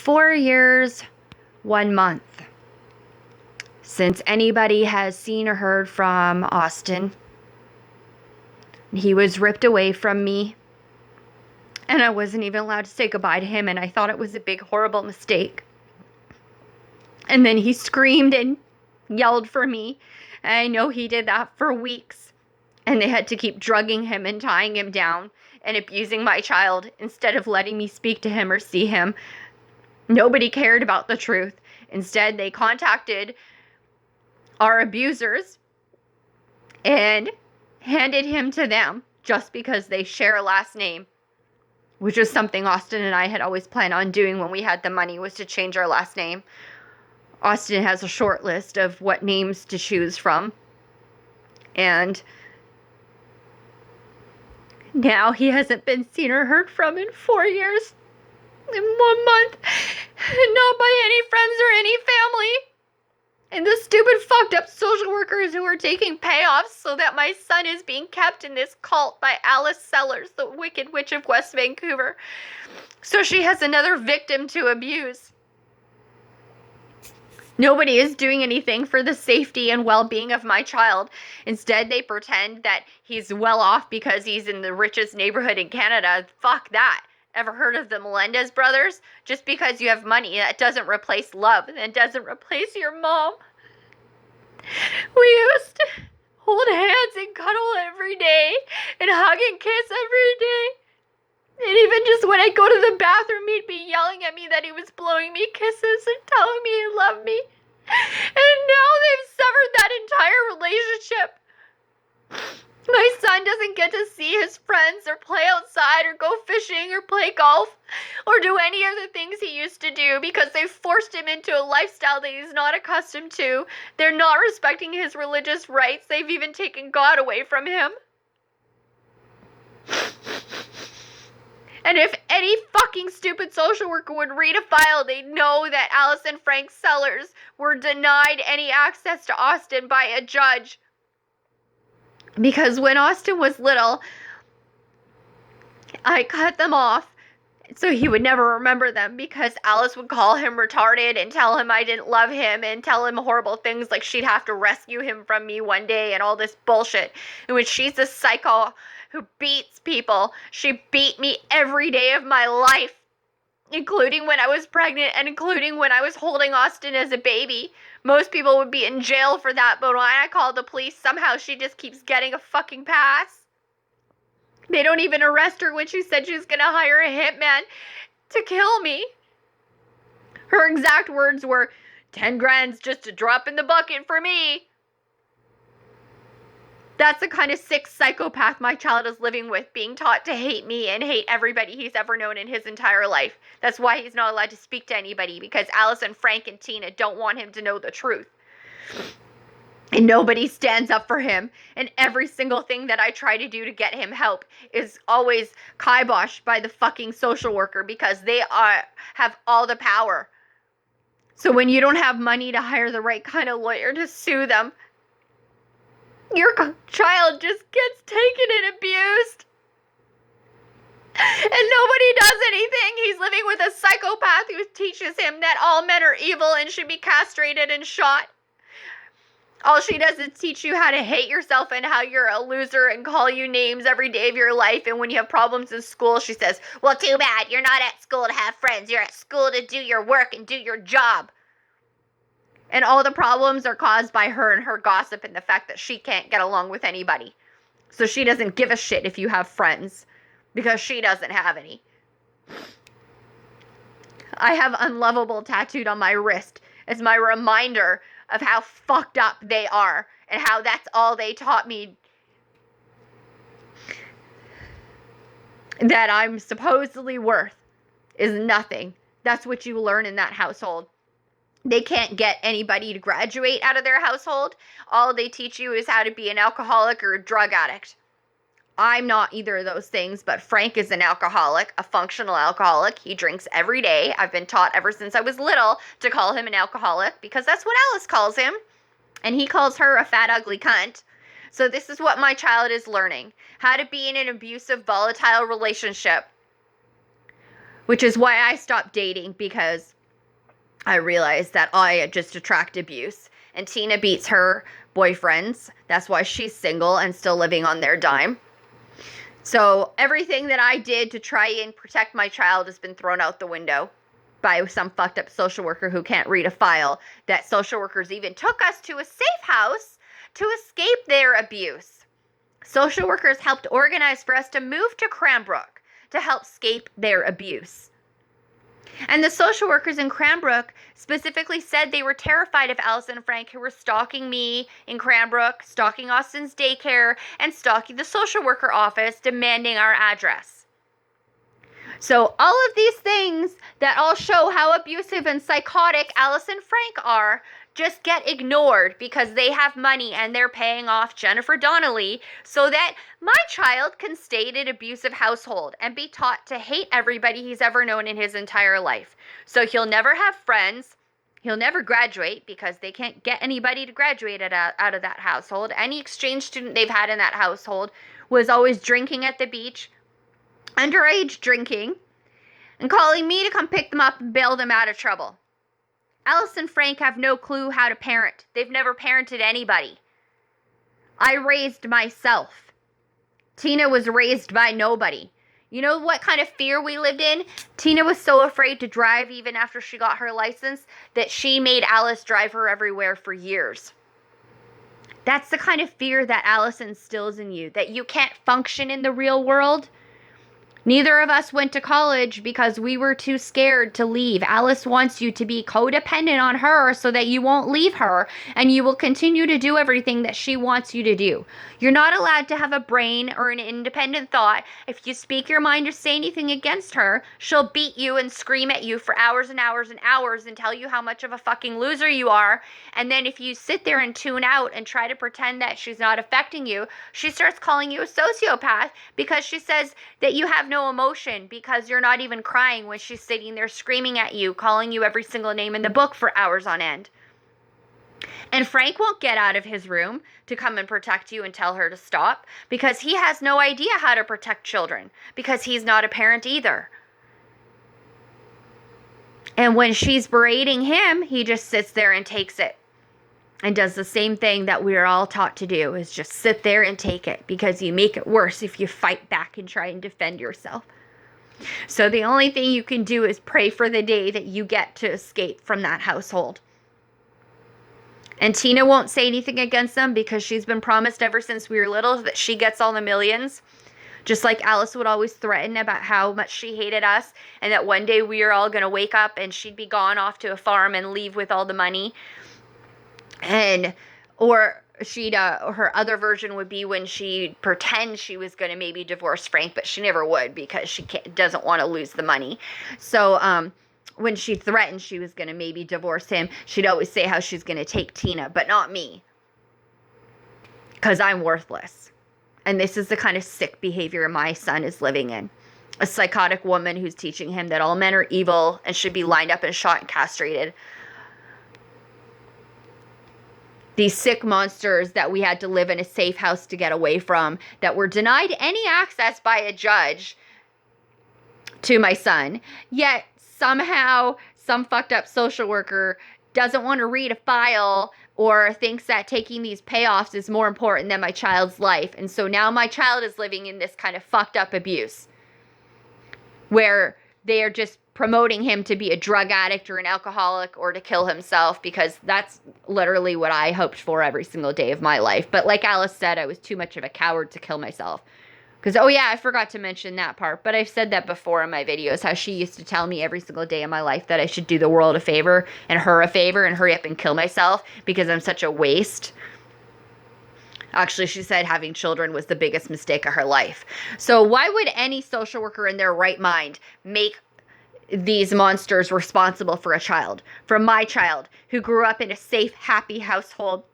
4 years, 1 month since anybody has seen or heard from Austin. He was ripped away from me, and I wasn't even allowed to say goodbye to him, and I thought it was a big, horrible mistake. And then he screamed and yelled for me, and I know he did that for weeks, and they had to keep drugging him and tying him down and abusing my child instead of letting me speak to him or see him. Nobody cared about the truth. Instead, they contacted our abusers and handed him to them just because they share a last name, which was something Austin and I had always planned on doing when we had the money, was to change our last name. Austin has a short list of what names to choose from, and now he hasn't been seen or heard from in 4 years, in 1 month, not by any friends or any family. And the stupid fucked up social workers who are taking payoffs so that my son is being kept in this cult by Alice Sellers, the Wicked Witch of West Vancouver, so she has another victim to abuse. Nobody is doing anything for the safety and well-being of my child. Instead, they pretend that he's well off because he's in the richest neighborhood in Canada. Fuck that. Ever heard of the Melendez brothers? Just because you have money, that doesn't replace love, and it doesn't replace your mom. We used to hold hands and cuddle every day, and hug and kiss every day. And even just when I go to the bathroom, he'd be yelling at me that he was blowing me kisses and telling me he loved me. And now they've severed that entire relationship. My son doesn't get to see his friends or play outside or go fishing or play golf or do any of the things he used to do because they've forced him into a lifestyle that he's not accustomed to. They're not respecting his religious rights. They've even taken God away from him. And if any fucking stupid social worker would read a file, they'd know that Alice and Frank Sellers were denied any access to Austin by a judge. Because when Austin was little, I cut them off so he would never remember them, because Alice would call him retarded and tell him I didn't love him and tell him horrible things like she'd have to rescue him from me one day and all this bullshit. In which she's a psycho who beats people. She beat me every day of my life, including when I was pregnant and including when I was holding Austin as a baby. Most people would be in jail for that, but when I call the police, somehow she just keeps getting a fucking pass. They don't even arrest her when she said she was gonna hire a hitman to kill me. Her exact words were, 10 grand's just a drop in the bucket for me. That's the kind of sick psychopath my child is living with, being taught to hate me and hate everybody he's ever known in his entire life. That's why he's not allowed to speak to anybody, because Alice and Frank and Tina don't want him to know the truth. And nobody stands up for him. And every single thing that I try to do to get him help is always kiboshed by the fucking social worker, because they have all the power. So when you don't have money to hire the right kind of lawyer to sue them, your child just gets taken and abused. And nobody does anything. He's living with a psychopath who teaches him that all men are evil and should be castrated and shot. All she does is teach you how to hate yourself and how you're a loser and call you names every day of your life. And when you have problems in school, she says, well, too bad. You're not at school to have friends. You're at school to do your work and do your job. And all the problems are caused by her and her gossip and the fact that she can't get along with anybody. So she doesn't give a shit if you have friends, because she doesn't have any. I have unlovable tattooed on my wrist as my reminder of how fucked up they are and how that's all they taught me that I'm supposedly worth is nothing. That's what you learn in that household. They can't get anybody to graduate out of their household. All they teach you is how to be an alcoholic or a drug addict. I'm not either of those things, but Frank is an alcoholic, a functional alcoholic. He drinks every day. I've been taught ever since I was little to call him an alcoholic, because that's what Alice calls him. And he calls her a fat, ugly cunt. So this is what my child is learning. How to be in an abusive, volatile relationship which is why I stopped dating, because I realized that I just attract abuse. And Tina beats her boyfriends. That's why she's single and still living on their dime. So everything that I did to try and protect my child has been thrown out the window by some fucked up social worker who can't read a file. That social workers even took us to a safe house to escape their abuse. Social workers helped organize for us to move to Cranbrook to help escape their abuse. And the social workers in Cranbrook specifically said they were terrified of Allison and Frank, who were stalking me in Cranbrook, stalking Austin's daycare, and stalking the social worker office, demanding our address. So all of these things that all show how abusive and psychotic Alice and Frank are just get ignored because they have money and they're paying off Jennifer Donnelly so that my child can stay in an abusive household and be taught to hate everybody he's ever known in his entire life. So he'll never have friends. He'll never graduate because they can't get anybody to graduate out of that household. Any exchange student they've had in that household was always drinking at the beach, underage drinking, and calling me to come pick them up and bail them out of trouble. Alice and Frank have no clue how to parent. They've never parented anybody. I raised myself. Tina was raised by nobody. You know what kind of fear we lived in? Tina was so afraid to drive even after she got her license that she made Alice drive her everywhere for years. That's the kind of fear that Alice instills in you, that you can't function in the real world. Neither of us went to college because we were too scared to leave. Alice wants you to be codependent on her so that you won't leave her and you will continue to do everything that she wants you to do. You're not allowed to have a brain or an independent thought. If you speak your mind or say anything against her, she'll beat you and scream at you for hours and hours and hours and tell you how much of a fucking loser you are. And then if you sit there and tune out and try to pretend that she's not affecting you, she starts calling you a sociopath because she says that you have no emotion because you're not even crying when she's sitting there screaming at you, calling you every single name in the book for hours on end. And Frank won't get out of his room to come and protect you and tell her to stop because he has no idea how to protect children because he's not a parent either. And when she's berating him, he just sits there and takes it. And does the same thing that we're all taught to do, is just sit there and take it, because you make it worse if you fight back and try and defend yourself. So the only thing you can do is pray for the day that you get to escape from that household. And Tina won't say anything against them because she's been promised ever since we were little that she gets all the millions. Just like Alice would always threaten about how much she hated us and that one day we were all going to wake up and she'd be gone off to a farm and leave with all the money. And, or she'd, her other version would be when she'd pretend she was going to maybe divorce Frank, but she never would because she doesn't want to lose the money. So, when she threatened she was going to maybe divorce him, she'd always say how she's going to take Tina, but not me. Because I'm worthless. And this is the kind of sick behavior my son is living in. A psychotic woman who's teaching him that all men are evil and should be lined up and shot and castrated. These sick monsters that we had to live in a safe house to get away from, that were denied any access by a judge to my son. Yet somehow some fucked up social worker doesn't want to read a file or thinks that taking these payoffs is more important than my child's life. And so now my child is living in this kind of fucked up abuse where they are just promoting him to be a drug addict or an alcoholic or to kill himself, because that's literally what I hoped for every single day of my life. But like Alice said, I was too much of a coward to kill myself. Because, oh yeah, I forgot to mention that part, but I've said that before in my videos, how she used to tell me every single day of my life that I should do the world a favor and her a favor and hurry up and kill myself because I'm such a waste. Actually, she said having children was the biggest mistake of her life. So why would any social worker in their right mind make these monsters responsible for a child, for my child, who grew up in a safe, happy household,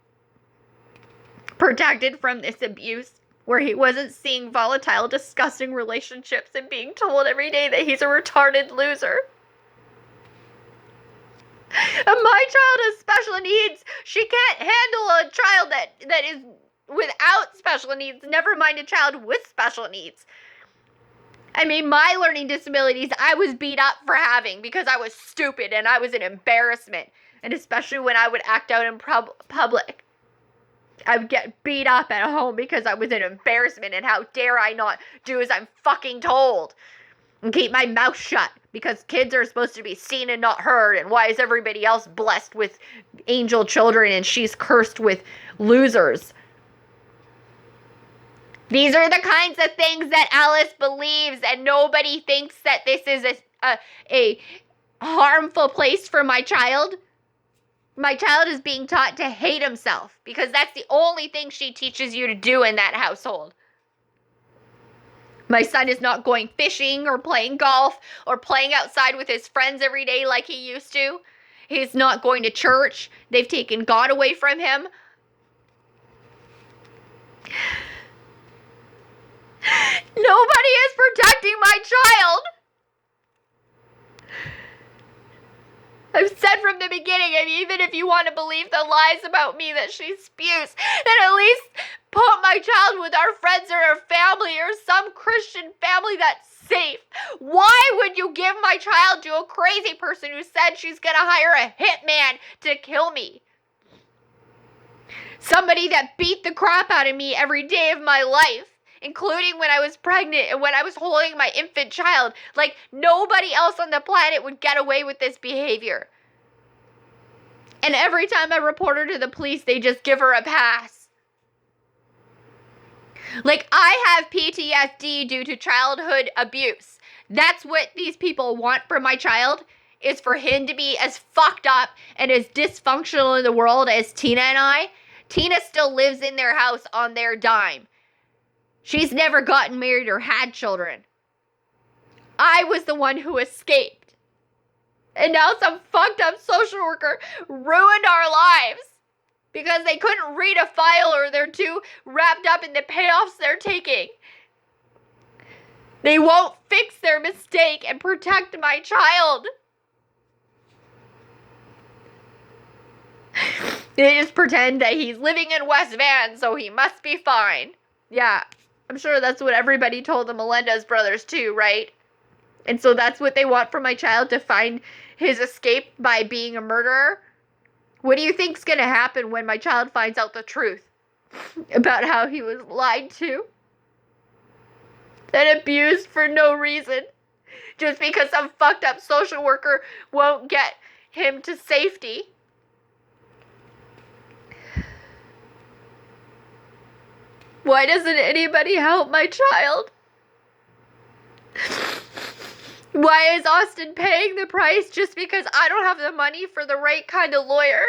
protected from this abuse, where he wasn't seeing volatile, disgusting relationships and being told every day that he's a retarded loser. And my child has special needs. She can't handle a child that is without special needs, never mind a child with special needs. I mean, my learning disabilities, I was beat up for having because I was stupid and I was an embarrassment. And especially when I would act out in public. I would get beat up at home because I was an embarrassment, and how dare I not do as I'm fucking told and keep my mouth shut, because kids are supposed to be seen and not heard, and why is everybody else blessed with angel children and she's cursed with losers? These are the kinds of things that Alice believes, and nobody thinks that this is a harmful place for my child. My child is being taught to hate himself because that's the only thing she teaches you to do in that household. My son is not going fishing or playing golf or playing outside with his friends every day like he used to. He's not going to church. They've taken God away from him. Nobody is protecting my child. I've said from the beginning, and even if you want to believe the lies about me that she spews, then at least put my child with our friends or our family or some Christian family that's safe. Why would you give my child to a crazy person who said she's going to hire a hitman to kill me? Somebody that beat the crap out of me every day of my life, including when I was pregnant and when I was holding my infant child. Like, nobody else on the planet would get away with this behavior. And every time I report her to the police, they just give her a pass. Like, I have PTSD due to childhood abuse. That's what these people want for my child, is for him to be as fucked up and as dysfunctional in the world as Tina and I. Tina still lives in their house on their dime. She's never gotten married or had children. I was the one who escaped. And now some fucked up social worker ruined our lives because they couldn't read a file or they're too wrapped up in the payoffs they're taking. They won't fix their mistake and protect my child. They just pretend that he's living in West Van, so he must be fine. Yeah. I'm sure that's what everybody told the Melendez brothers too, right? And so that's what they want from my child, to find his escape by being a murderer. What do you think's going to happen when my child finds out the truth about how he was lied to and abused for no reason, just because some fucked up social worker won't get him to safety? Why doesn't anybody help my child? Why is Austin paying the price just because I don't have the money for the right kind of lawyer?